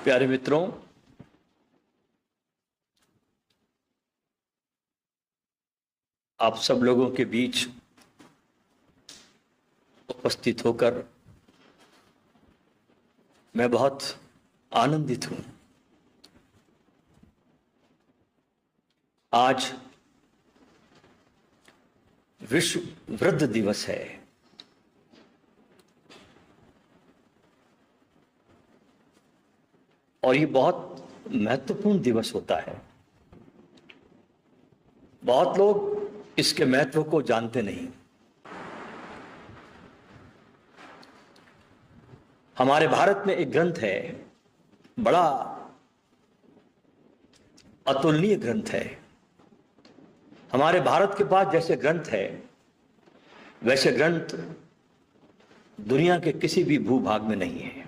प्यारे मित्रों, आप सब लोगों के बीच उपस्थित होकर मैं बहुत आनंदित हूं। आज विश्व वृद्ध दिवस है। और ये बहुत महत्वपूर्ण दिवस होता है। बहुत लोग इसके महत्व को जानते नहीं। हमारे भारत में एक ग्रंथ है, बड़ा अतुलनीय ग्रंथ है। हमारे भारत के पास जैसे ग्रंथ है वैसे ग्रंथ दुनिया के किसी भी भूभाग में नहीं है।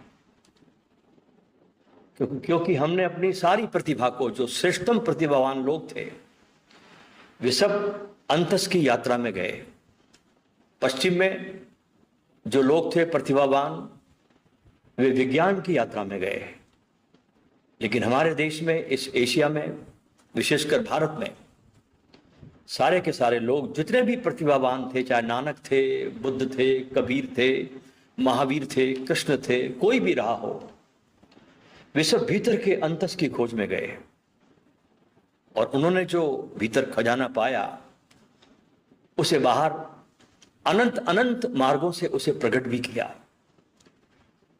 क्योंकि हमने अपनी सारी प्रतिभा को, जो श्रेष्ठतम प्रतिभावान लोग थे, वे सब अंतस की यात्रा में गए। पश्चिम में जो लोग थे प्रतिभावान, वे विज्ञान की यात्रा में गए। लेकिन हमारे देश में, इस एशिया में, विशेषकर भारत में, सारे के सारे लोग जितने भी प्रतिभावान थे, चाहे नानक थे, बुद्ध थे, कबीर थे, महावीर थे, कृष्ण थे, कोई भी रहा हो, वे सब भीतर के अंतस की खोज में गए। और उन्होंने जो भीतर खजाना पाया, उसे बाहर अनंत अनंत मार्गों से उसे प्रकट भी किया।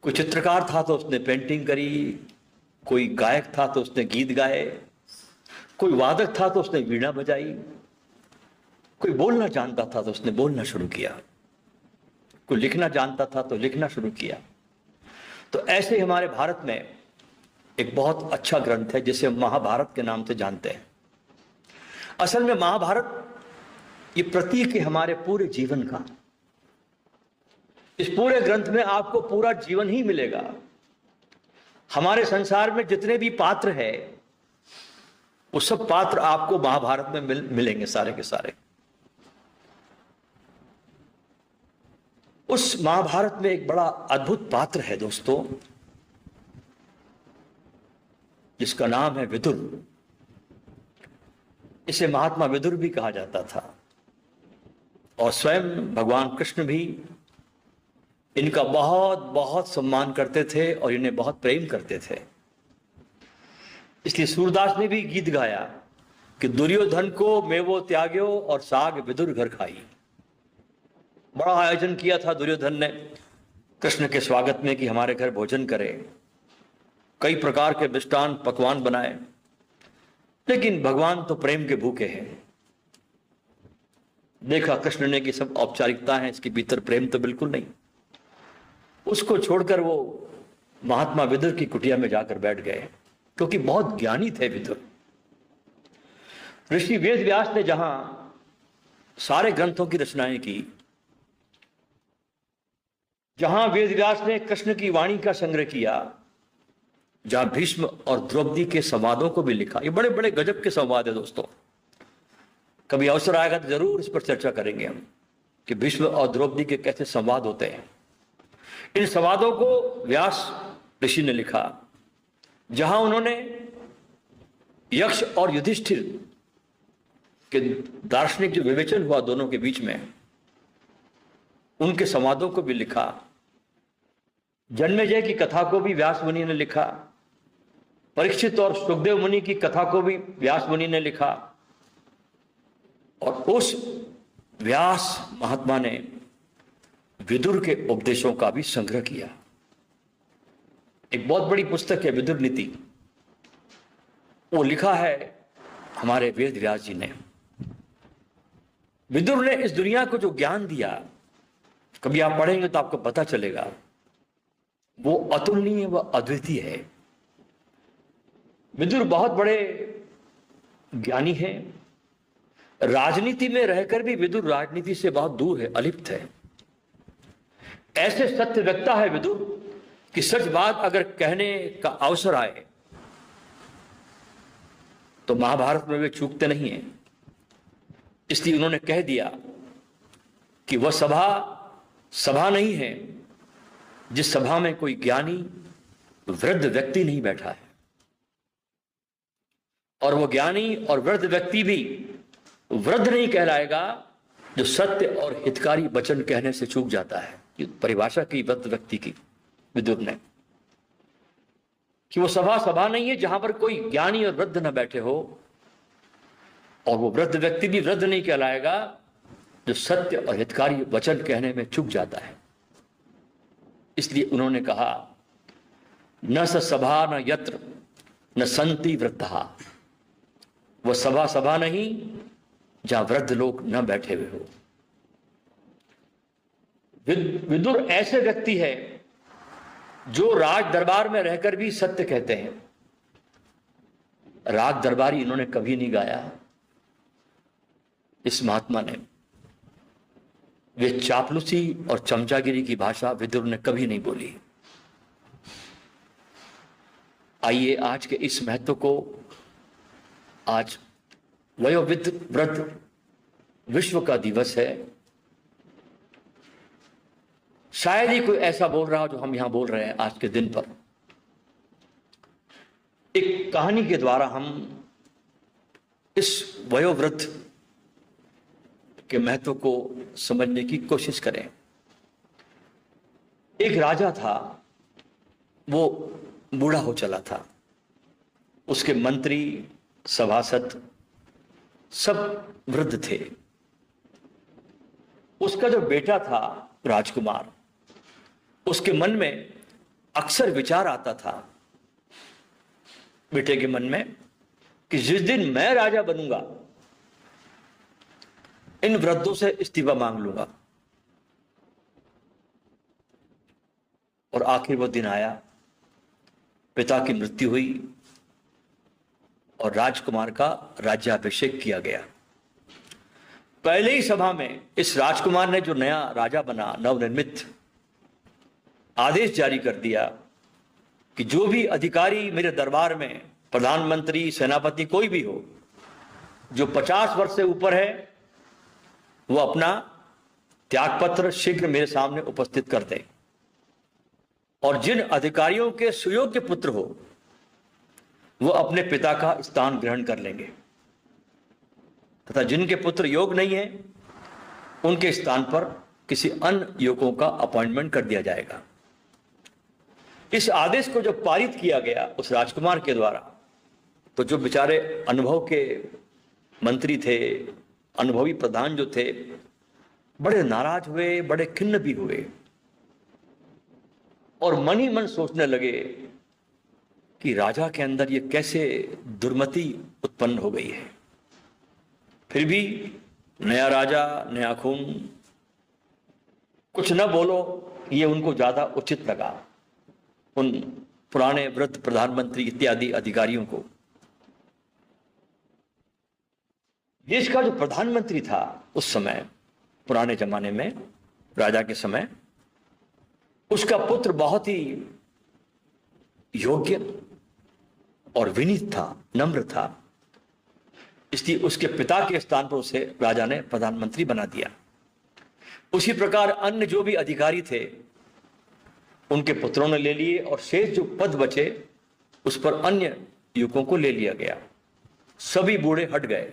कोई चित्रकार था तो उसने पेंटिंग करी, कोई गायक था तो उसने गीत गाए, कोई वादक था तो उसने वीणा बजाई, कोई बोलना जानता था तो उसने बोलना शुरू किया, कोई लिखना जानता था तो लिखना शुरू किया। तो ऐसे हमारे भारत में एक बहुत अच्छा ग्रंथ है जिसे हम महाभारत के नाम से जानते हैं। असल में महाभारत ये प्रतीक है हमारे पूरे जीवन का। इस पूरे ग्रंथ में आपको पूरा जीवन ही मिलेगा। हमारे संसार में जितने भी पात्र हैं, वो सब पात्र आपको महाभारत में मिलेंगे, सारे के सारे। उस महाभारत में एक बड़ा अद्भुत पात्र है दोस्तों, जिसका नाम है विदुर। इसे महात्मा विदुर भी कहा जाता था। और स्वयं भगवान कृष्ण भी इनका बहुत बहुत सम्मान करते थे और इन्हें बहुत प्रेम करते थे। इसलिए सूरदास ने भी गीत गाया कि दुर्योधन को मेवो त्याग्यो और साग विदुर घर खाई। बड़ा आयोजन किया था दुर्योधन ने कृष्ण के स्वागत में कि हमारे घर भोजन करे। कई प्रकार के मिष्टान पकवान बनाए, लेकिन भगवान तो प्रेम के भूखे हैं। देखा कृष्ण ने कि सब औपचारिकता है, इसके भीतर प्रेम तो बिल्कुल नहीं। उसको छोड़कर वो महात्मा विदुर की कुटिया में जाकर बैठ गए, क्योंकि बहुत ज्ञानी थे विदुर। ऋषि वेद व्यास ने जहां सारे ग्रंथों की रचनाएं की, जहां वेद व्यास ने कृष्ण की वाणी का संग्रह किया, जहां भीष्म और द्रौपदी के संवादों को भी लिखा। ये बड़े बड़े गजब के संवाद है दोस्तों। कभी अवसर आएगा तो जरूर इस पर चर्चा करेंगे हम कि भीष्म और द्रौपदी के कैसे संवाद होते हैं। इन संवादों को व्यास ऋषि ने लिखा, जहां उन्होंने यक्ष और युधिष्ठिर के दार्शनिक जो विवेचन हुआ दोनों के बीच में, उनके संवादों को भी लिखा। जन्मेजय की कथा को भी व्यास मुनि ने लिखा। परीक्षित और सुखदेव मुनि की कथा को भी व्यास मुनि ने लिखा। और उस व्यास महात्मा ने विदुर के उपदेशों का भी संग्रह किया। एक बहुत बड़ी पुस्तक है विदुर नीति, वो लिखा है हमारे वेद व्यास जी ने। विदुर ने इस दुनिया को जो ज्ञान दिया, कभी आप पढ़ेंगे तो आपको पता चलेगा, वो अतुलनीय व अद्वितीय है। विदुर बहुत बड़े ज्ञानी हैं। राजनीति में रहकर भी विदुर राजनीति से बहुत दूर है, अलिप्त है। ऐसे सत्य वक्ता है विदुर कि सच बात अगर कहने का अवसर आए तो महाभारत में वे चूकते नहीं हैं। इसलिए उन्होंने कह दिया कि वह सभा नहीं है जिस सभा में कोई ज्ञानी वृद्ध व्यक्ति नहीं बैठा है, और वो ज्ञानी और वृद्ध व्यक्ति भी वृद्ध नहीं कहलाएगा जो सत्य और हितकारी वचन कहने से चूक जाता है। ये परिभाषा की वृद्ध व्यक्ति की विदुर ने, कि वो सभा नहीं है जहां पर कोई ज्ञानी और वृद्ध न बैठे हो, और वो वृद्ध व्यक्ति भी वृद्ध नहीं कहलाएगा जो सत्य और हितकारी वचन कहने में चूक जाता है। इसलिए उन्होंने कहा, न स सभा न यत्र न संति वृद्धहा। वह सभा नहीं जहां वृद्ध लोग न बैठे हुए हो। विदुर ऐसे व्यक्ति है जो राज दरबार में रहकर भी सत्य कहते हैं। राग दरबारी इन्होंने कभी नहीं गाया, इस महात्मा ने। वे चापलूसी और चमचागिरी की भाषा विदुर ने कभी नहीं बोली। आइए आज के इस महत्व को, आज वयोवृद्ध विश्व का दिवस है, शायद ही कोई ऐसा बोल रहा हो जो हम यहां बोल रहे हैं आज के दिन पर। एक कहानी के द्वारा हम इस वयोवृद्ध के महत्व को समझने की कोशिश करें। एक राजा था, वो बूढ़ा हो चला था। उसके मंत्री, सभासद सब वृद्ध थे। उसका जो बेटा था राजकुमार, उसके मन में अक्सर विचार आता था, बेटे के मन में, कि जिस दिन मैं राजा बनूंगा इन वृद्धों से इस्तीफा मांग लूंगा। और आखिर वो दिन आया, पिता की मृत्यु हुई और राजकुमार का राज्याभिषेक किया गया। पहले ही सभा में इस राजकुमार ने, जो नया राजा बना, नवनिर्मित, आदेश जारी कर दिया कि जो भी अधिकारी मेरे दरबार में, प्रधानमंत्री, सेनापति, कोई भी हो, जो 50 वर्ष से ऊपर है, वो अपना त्यागपत्र शीघ्र मेरे सामने उपस्थित कर दे। और जिन अधिकारियों के सुयोग्य पुत्र हो, वो अपने पिता का स्थान ग्रहण कर लेंगे, तथा जिनके पुत्र योग नहीं है, उनके स्थान पर किसी अन्य युवकों का अपॉइंटमेंट कर दिया जाएगा। इस आदेश को जब पारित किया गया उस राजकुमार के द्वारा, तो जो बेचारे अनुभव के मंत्री थे, अनुभवी प्रधान जो थे, बड़े नाराज हुए, बड़े खिन्न भी हुए, और मन ही मन सोचने लगे कि राजा के अंदर ये कैसे दुर्मति उत्पन्न हो गई है। फिर भी नया राजा, नया खून, कुछ न बोलो, ये उनको ज्यादा उचित लगा उन पुराने वृद्ध प्रधानमंत्री इत्यादि अधिकारियों को। देश का जो प्रधानमंत्री था उस समय, पुराने जमाने में, राजा के समय, उसका पुत्र बहुत ही योग्य और विनीत था, नम्र था। इसलिए उसके पिता के स्थान पर उसे राजा ने प्रधानमंत्री बना दिया। उसी प्रकार अन्य जो भी अधिकारी थे, उनके पुत्रों ने ले लिए, और शेष जो पद बचे उस पर अन्य युवकों को ले लिया गया। सभी बूढ़े हट गए,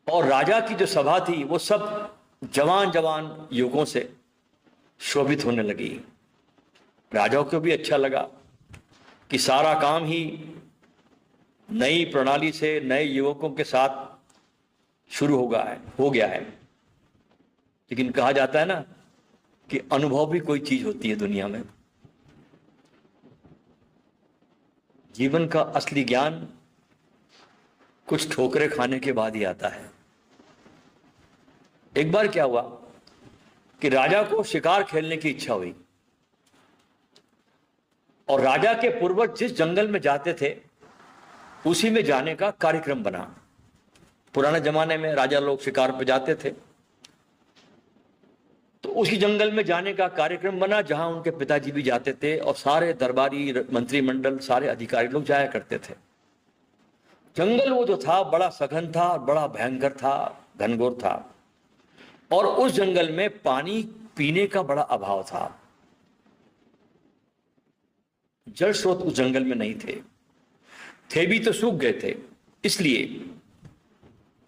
और राजा की जो सभा थी वो सब जवान जवान युवकों से शोभित होने लगी। राजा को भी अच्छा लगा कि सारा काम ही नई प्रणाली से, नए युवकों के साथ शुरू हो गया है। लेकिन कहा जाता है ना कि अनुभव भी कोई चीज होती है दुनिया में। जीवन का असली ज्ञान कुछ ठोकरें खाने के बाद ही आता है। एक बार क्या हुआ कि राजा को शिकार खेलने की इच्छा हुई, और राजा के पूर्वज जिस जंगल में जाते थे उसी में जाने का कार्यक्रम बना। पुराने जमाने में राजा लोग शिकार पर जाते थे, तो उसी जंगल में जाने का कार्यक्रम बना जहां उनके पिताजी भी जाते थे, और सारे दरबारी, मंत्रिमंडल, सारे अधिकारी लोग जाया करते थे। जंगल वो जो था बड़ा सघन था, बड़ा भयंकर था, घनघोर था, और उस जंगल में पानी पीने का बड़ा अभाव था। जल स्रोत उस जंगल में नहीं थे भी तो सूख गए थे। इसलिए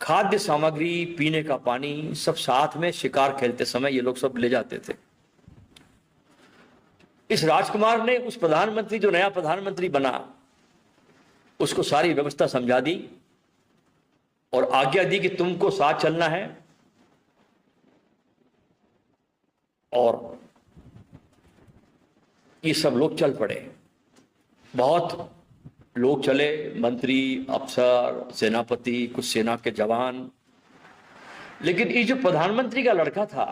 खाद्य सामग्री, पीने का पानी सब साथ में शिकार खेलते समय ये लोग सब ले जाते थे। इस राजकुमार ने उस प्रधानमंत्री, जो नया प्रधानमंत्री बना, उसको सारी व्यवस्था समझा दी और आज्ञा दी कि तुमको साथ चलना है। और ये सब लोग चल पड़े। बहुत लोग चले, मंत्री, अफसर, सेनापति, कुछ सेना के जवान। लेकिन ये जो प्रधानमंत्री का लड़का था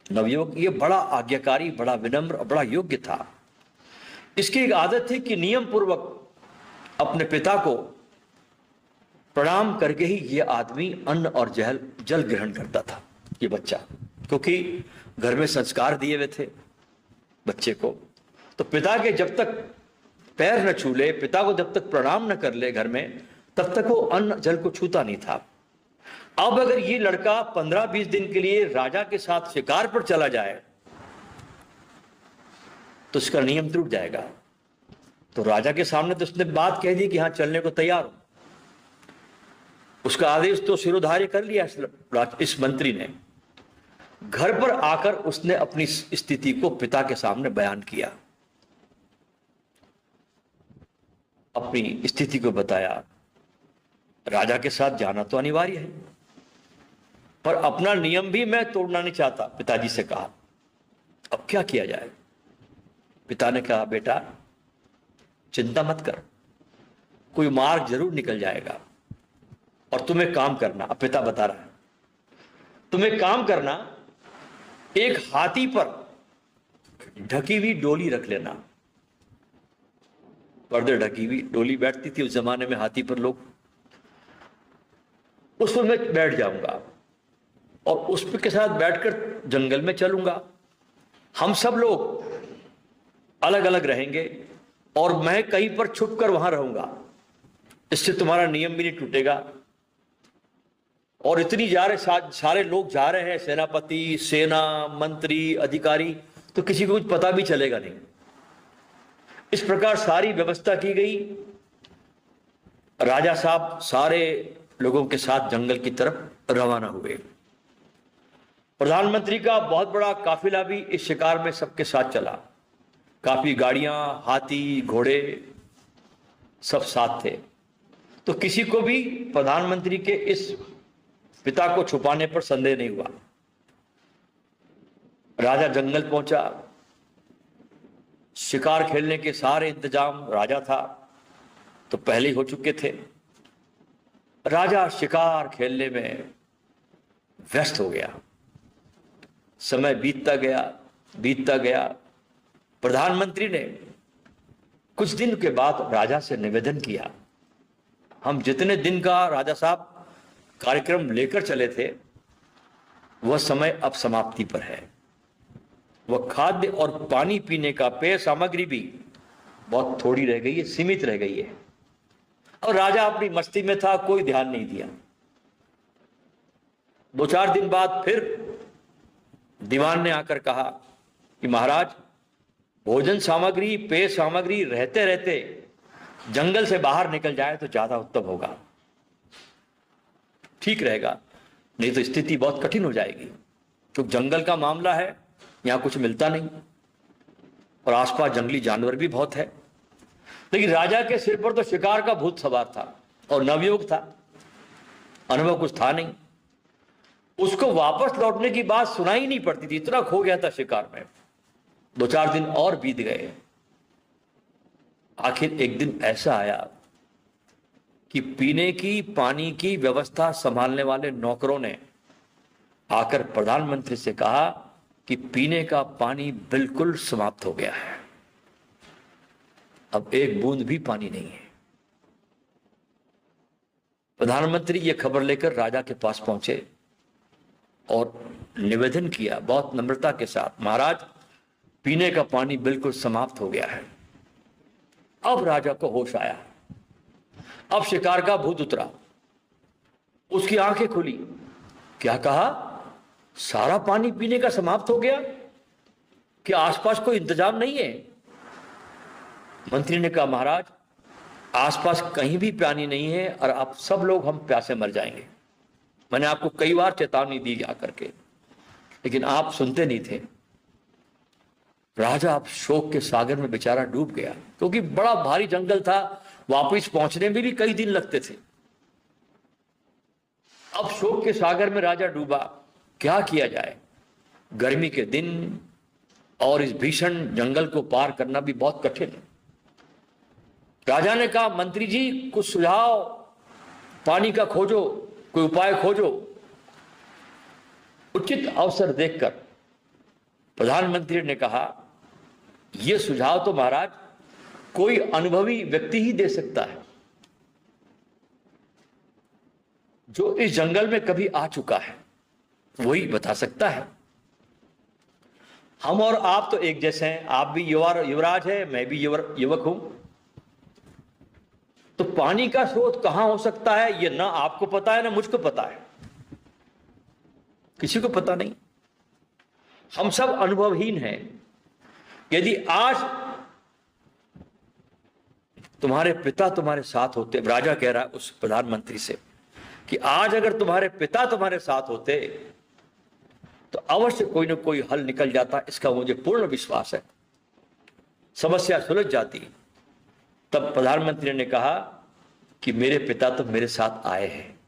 नवयुवक, ये बड़ा आज्ञाकारी, बड़ा विनम्र, बड़ा योग्य था। इसकी एक आदत थी कि नियम पूर्वक अपने पिता को प्रणाम करके ही ये आदमी अन्न और जल ग्रहण करता था, ये बच्चा, क्योंकि घर में संस्कार दिए हुए थे बच्चे को। तो पिता के जब तक पैर न छू ले, पिता को जब तक प्रणाम न कर ले घर में, तब तक वो अन्न जल को छूता नहीं था। अब अगर ये लड़का 15-20 दिन के लिए राजा के साथ शिकार पर चला जाए तो उसका नियम टूट जाएगा। तो राजा के सामने तो उसने बात कह दी कि हाँ, चलने को तैयार हूं। उसका आदेश तो शिरोधार्य कर लिया इस मंत्री ने। घर पर आकर उसने अपनी स्थिति को पिता के सामने बयान किया, अपनी स्थिति को बताया। राजा के साथ जाना तो अनिवार्य है, पर अपना नियम भी मैं तोड़ना नहीं चाहता, पिताजी से कहा। अब क्या किया जाए? पिता ने कहा, बेटा चिंता मत कर, कोई मार्ग जरूर निकल जाएगा। और तुम्हें काम करना, अब पिता बता रहा है, तुम्हें काम करना, एक हाथी पर ढकी हुई डोली रख लेना। पर्दे ढकी हुई डोली बैठती थी उस जमाने में, हाथी पर लोग, उस पर मैं बैठ जाऊंगा और उस पर के साथ बैठकर जंगल में चलूंगा। हम सब लोग अलग अलग रहेंगे और मैं कहीं पर छुपकर वहां रहूंगा। इससे तुम्हारा नियम भी नहीं टूटेगा। और इतनी सारे लोग जा रहे हैं, सेनापति, सेना, मंत्री, अधिकारी, तो किसी को कुछ पता भी चलेगा नहीं। इस प्रकार सारी व्यवस्था की गई। राजा साहब सारे लोगों के साथ जंगल की तरफ रवाना हुए। प्रधानमंत्री का बहुत बड़ा काफिला भी इस शिकार में सबके साथ चला। काफी गाड़ियां, हाथी, घोड़े सब साथ थे। तो किसी को भी प्रधानमंत्री के इस पिता को छुपाने पर संदेह नहीं हुआ। राजा जंगल पहुंचा। शिकार खेलने के सारे इंतजाम राजा था तो पहले ही हो चुके थे। राजा शिकार खेलने में व्यस्त हो गया। समय बीतता गया। प्रधानमंत्री ने कुछ दिन के बाद राजा से निवेदन किया, हम जितने दिन का राजा साहब कार्यक्रम लेकर चले थे वह समय अब समाप्ति पर है। वह खाद्य और पानी पीने का पेय सामग्री भी बहुत थोड़ी रह गई है, सीमित रह गई है। और राजा अपनी मस्ती में था, कोई ध्यान नहीं दिया। 2-4 दिन बाद फिर दीवान ने आकर कहा कि महाराज, भोजन सामग्री, पेय सामग्री रहते रहते जंगल से बाहर निकल जाए तो ज्यादा उत्तम होगा, ठीक रहेगा, नहीं तो स्थिति बहुत कठिन हो जाएगी। क्योंकि जंगल का मामला है, यहां कुछ मिलता नहीं और आसपास जंगली जानवर भी बहुत है। लेकिन राजा के सिर पर तो शिकार का भूत सवार था और नवयुवक था, अनुभव कुछ था नहीं। उसको वापस लौटने की बात सुनाई नहीं पड़ती थी, इतना खो गया था शिकार में। 2-4 दिन और बीत गए। आखिर एक दिन ऐसा आया कि पीने की, पानी की व्यवस्था संभालने वाले नौकरों ने आकर प्रधानमंत्री से कहा कि पीने का पानी बिल्कुल समाप्त हो गया है, अब एक बूंद भी पानी नहीं है। प्रधानमंत्री ये खबर लेकर राजा के पास पहुंचे और निवेदन किया बहुत नम्रता के साथ, महाराज पीने का पानी बिल्कुल समाप्त हो गया है। अब राजा को होश आया, अब शिकार का भूत उतरा, उसकी आंखें खुली। क्या कहा? सारा पानी पीने का समाप्त हो गया? क्या आसपास कोई इंतजाम नहीं है? मंत्री ने कहा, महाराज आसपास कहीं भी पानी नहीं है और आप सब लोग हम प्यासे मर जाएंगे। मैंने आपको कई बार चेतावनी दी आकर के, लेकिन आप सुनते नहीं थे। राजा अब शोक के सागर में बेचारा डूब गया, क्योंकि बड़ा भारी जंगल था, वापस पहुंचने में भी कई दिन लगते थे। अब शोक के सागर में राजा डूबा, क्या किया जाए? गर्मी के दिन और इस भीषण जंगल को पार करना भी बहुत कठिन है। राजा ने कहा, मंत्री जी कुछ सुझाव, पानी का खोजो, कोई उपाय खोजो। उचित अवसर देखकर प्रधानमंत्री ने कहा, यह सुझाव तो महाराज कोई अनुभवी व्यक्ति ही दे सकता है, जो इस जंगल में कभी आ चुका है, वही बता सकता है। हम और आप तो एक जैसे हैं, आप भी युवराज है, मैं भी युवक हूं। तो पानी का स्रोत कहां हो सकता है, यह ना आपको पता है ना मुझको पता है, किसी को पता नहीं। हम सब अनुभवहीन हैं। यदि आज तुम्हारे पिता तुम्हारे साथ होते, राजा कह रहा है उस प्रधानमंत्री से कि आज अगर तुम्हारे पिता तुम्हारे साथ होते तो अवश्य कोई ना कोई हल निकल जाता, इसका मुझे पूर्ण विश्वास है, समस्या सुलझ जाती। तब प्रधानमंत्री ने कहा कि मेरे पिता तो मेरे साथ आए हैं।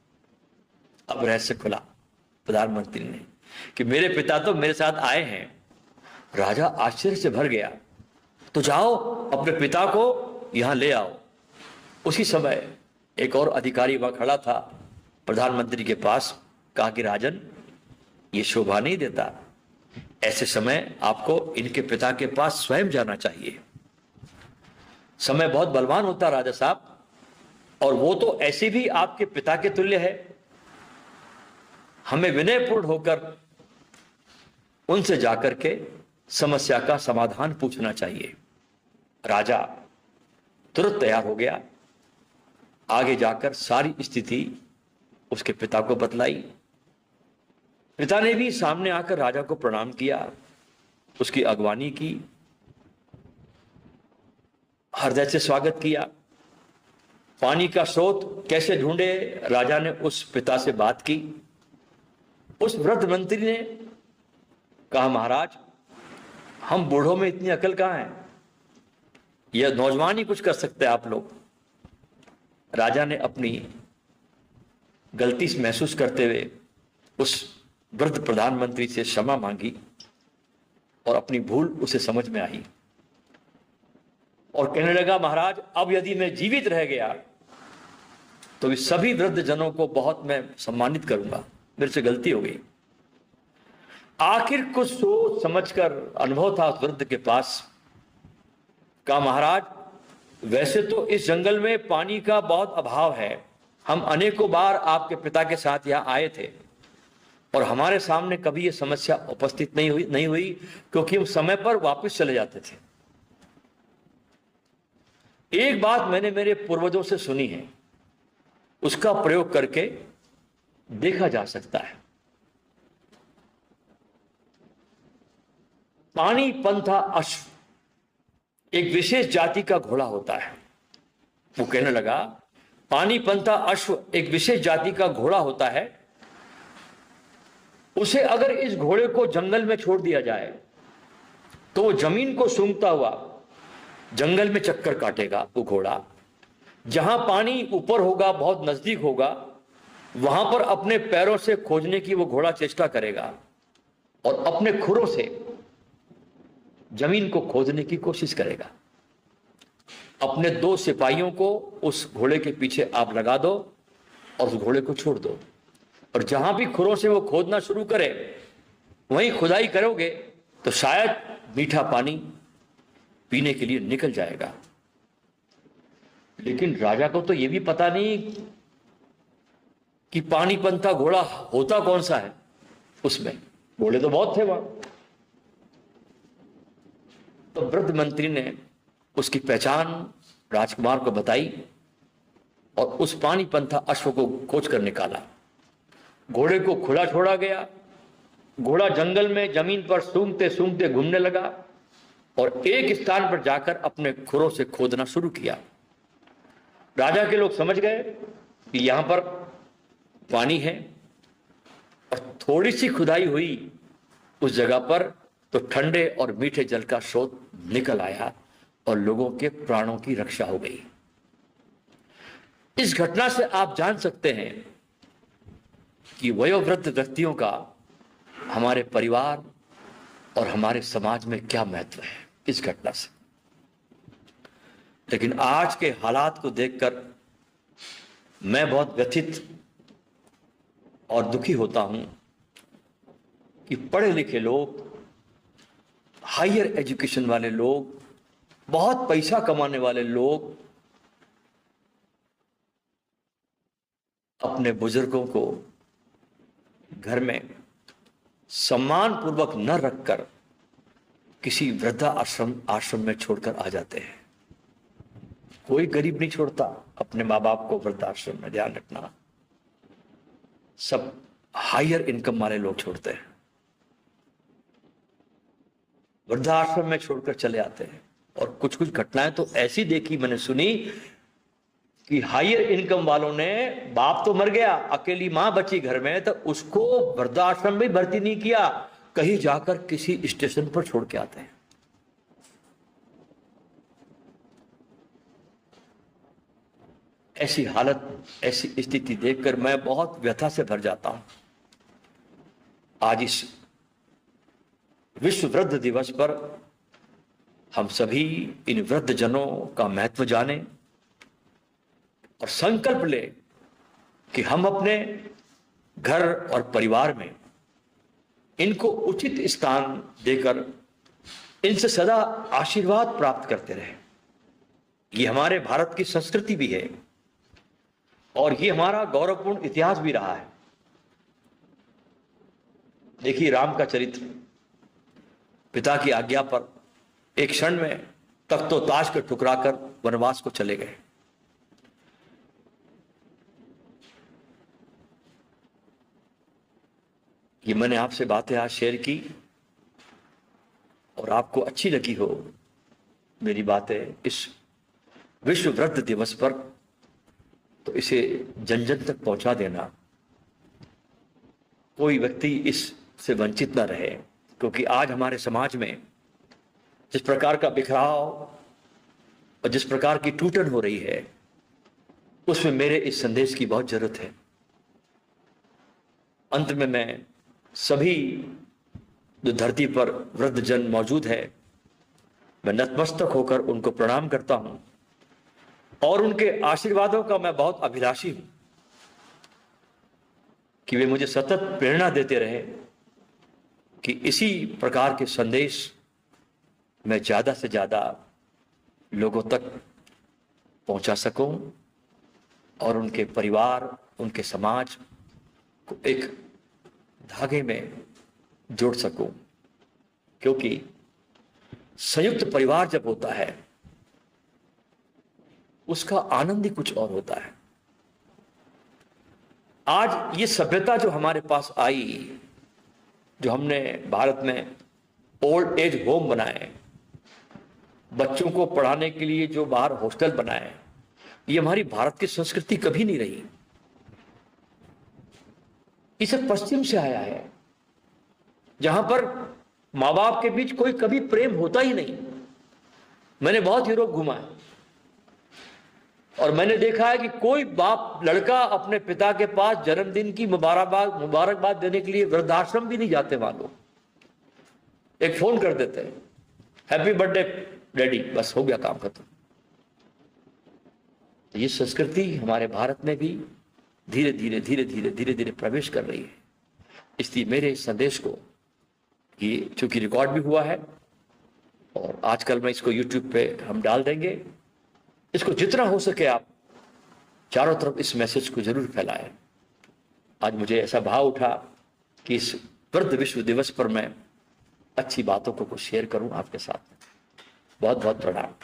अब रहस्य खुला प्रधानमंत्री ने कि मेरे पिता तो मेरे साथ आए हैं। राजा आश्चर्य से भर गया। तो जाओ अपने पिता को यहां ले आओ। उसी समय एक और अधिकारी वहां खड़ा था प्रधानमंत्री के पास। कहा कि राजन, ये शोभा नहीं देता, ऐसे समय आपको इनके पिता के पास स्वयं जाना चाहिए। समय बहुत बलवान होता राजा साहब, और वो तो ऐसे भी आपके पिता के तुल्य है। हमें विनयपूर्ण होकर उनसे जाकर के समस्या का समाधान पूछना चाहिए। राजा तुरंत तैयार हो गया, आगे जाकर सारी स्थिति उसके पिता को बतलाई। पिता ने भी सामने आकर राजा को प्रणाम किया, उसकी अगवानी की, हृदय से स्वागत किया। पानी का स्रोत कैसे ढूंढे, राजा ने उस पिता से बात की। उस वृद्ध मंत्री ने कहा, महाराज हम बूढ़ों में इतनी अकल कहां है, यह नौजवान ही कुछ कर सकते हैं आप लोग। राजा ने अपनी गलती से महसूस करते हुए उस वृद्ध प्रधानमंत्री से क्षमा मांगी और अपनी भूल उसे समझ में आई और कहने लगा, महाराज अब यदि मैं जीवित रह गया तो इस सभी वृद्ध जनों को बहुत मैं सम्मानित करूंगा, मेरे से गलती हो गई। आखिर कुछ सोच समझकर अनुभव था उस वृद्ध के पास। कहा, महाराज वैसे तो इस जंगल में पानी का बहुत अभाव है। हम अनेकों बार आपके पिता के साथ यहां आए थे और हमारे सामने कभी यह समस्या उपस्थित नहीं हुई क्योंकि हम समय पर वापस चले जाते थे। एक बात मैंने मेरे पूर्वजों से सुनी है, उसका प्रयोग करके देखा जा सकता है। पानी पंथा अश्व एक विशेष जाति का घोड़ा होता है। वो कहने लगा, पानी पंथा अश्व एक विशेष जाति का घोड़ा होता है। उसे अगर इस घोड़े को जंगल में छोड़ दिया जाए तो वो जमीन को सूंघता हुआ जंगल में चक्कर काटेगा। वो घोड़ा जहां पानी ऊपर होगा, बहुत नजदीक होगा, वहां पर अपने पैरों से खोजने की वो घोड़ा चेष्टा करेगा और अपने खुरों से जमीन को खोदने की कोशिश करेगा। अपने 2 सिपाहियों को उस घोड़े के पीछे आप लगा दो और उस घोड़े को छोड़ दो, और जहां भी खुरों से वो खोदना शुरू करे वहीं खुदाई करोगे तो शायद मीठा पानी पीने के लिए निकल जाएगा। लेकिन राजा को तो यह भी पता नहीं कि पानी पंथा घोड़ा होता कौन सा है। उसमें घोड़े तो बहुत थे वहां। तो वृद्ध मंत्री ने उसकी पहचान राजकुमार को बताई और उस पानी पंथा अश्व को खोज कर निकाला। घोड़े को खुला छोड़ा गया। घोड़ा जंगल में जमीन पर सूंघते सूंघते घूमने लगा और एक स्थान पर जाकर अपने खुरों से खोदना शुरू किया। राजा के लोग समझ गए कि यहां पर पानी है, और थोड़ी सी खुदाई हुई उस जगह पर तो ठंडे और मीठे जल का स्रोत निकल आया और लोगों के प्राणों की रक्षा हो गई। इस घटना से आप जान सकते हैं कि वयोवृद्ध व्यक्तियों का हमारे परिवार और हमारे समाज में क्या महत्व है इस घटना से। लेकिन आज के हालात को देखकर मैं बहुत व्यथित और दुखी होता हूं कि पढ़े लिखे लोग, हायर एजुकेशन वाले लोग, बहुत पैसा कमाने वाले लोग अपने बुजुर्गों को घर में सम्मान पूर्वक न रखकर किसी वृद्धा आश्रम में छोड़कर आ जाते हैं। कोई गरीब नहीं छोड़ता अपने माँ बाप को वृद्धाश्रम में, ध्यान रखना। सब हायर इनकम वाले लोग छोड़ते हैं, वृद्धाश्रम में छोड़कर चले आते हैं। और कुछ कुछ घटनाएं तो ऐसी देखी, मैंने सुनी कि हायर इनकम वालों ने, बाप तो मर गया, अकेली मां बची घर में, तो उसको वृद्धाश्रम में भर्ती नहीं किया, कहीं जाकर किसी स्टेशन पर छोड़ के आते हैं। ऐसी हालत, ऐसी स्थिति देखकर मैं बहुत व्यथा से भर जाता हूं। आज इस विश्व वृद्ध दिवस पर हम सभी इन वृद्ध जनों का महत्व जानें और संकल्प ले कि हम अपने घर और परिवार में इनको उचित स्थान देकर इनसे सदा आशीर्वाद प्राप्त करते रहें। ये हमारे भारत की संस्कृति भी है और ये हमारा गौरवपूर्ण इतिहास भी रहा है। देखिए राम का चरित्र, पिता की आज्ञा पर एक क्षण में तख्तो ताज को ठुकराकर वनवास को चले गए। ये मैंने आपसे बातें आज शेयर की और आपको अच्छी लगी हो मेरी बातें इस विश्व वृद्ध दिवस पर, तो इसे जन जन तक पहुंचा देना। कोई व्यक्ति इससे वंचित ना रहे, क्योंकि आज हमारे समाज में जिस प्रकार का बिखराव और जिस प्रकार की टूटन हो रही है, उसमें मेरे इस संदेश की बहुत जरूरत है। अंत में मैं सभी जो धरती पर वृद्ध जन मौजूद है, मैं नतमस्तक होकर उनको प्रणाम करता हूं और उनके आशीर्वादों का मैं बहुत अभिलाषी हूं कि वे मुझे सतत प्रेरणा देते रहे कि इसी प्रकार के संदेश मैं ज्यादा से ज्यादा लोगों तक पहुंचा सकूं और उनके परिवार, उनके समाज को एक धागे में जोड़ सकूं। क्योंकि संयुक्त परिवार जब होता है उसका आनंद ही कुछ और होता है। आज ये सभ्यता जो हमारे पास आई, जो हमने भारत में ओल्ड एज होम बनाए, बच्चों को पढ़ाने के लिए जो बाहर हॉस्टल बनाए, ये हमारी भारत की संस्कृति कभी नहीं रही। इसे पश्चिम से आया है, जहां पर माँ बाप के बीच कोई कभी प्रेम होता ही नहीं। मैंने बहुत यूरोप घूमा है और मैंने देखा है कि कोई बाप, लड़का अपने पिता के पास जन्मदिन की मुबारकबाद देने के लिए वृद्धाश्रम भी नहीं जाते। वहां लोग एक फोन कर देते हैं, हैप्पी बर्थडे डैडी, बस हो गया, काम खत्म। तो ये संस्कृति हमारे भारत में भी धीरे धीरे प्रवेश कर रही है। इसलिए मेरे इस संदेश को, ये चूंकि रिकॉर्ड भी हुआ है और आजकल मैं इसको YouTube पे हम डाल देंगे, इसको जितना हो सके आप चारों तरफ इस मैसेज को जरूर फैलाएं। आज मुझे ऐसा भाव उठा कि इस वृद्ध विश्व दिवस पर मैं अच्छी बातों को शेयर करूं आपके साथ। बहुत बहुत प्रणाम।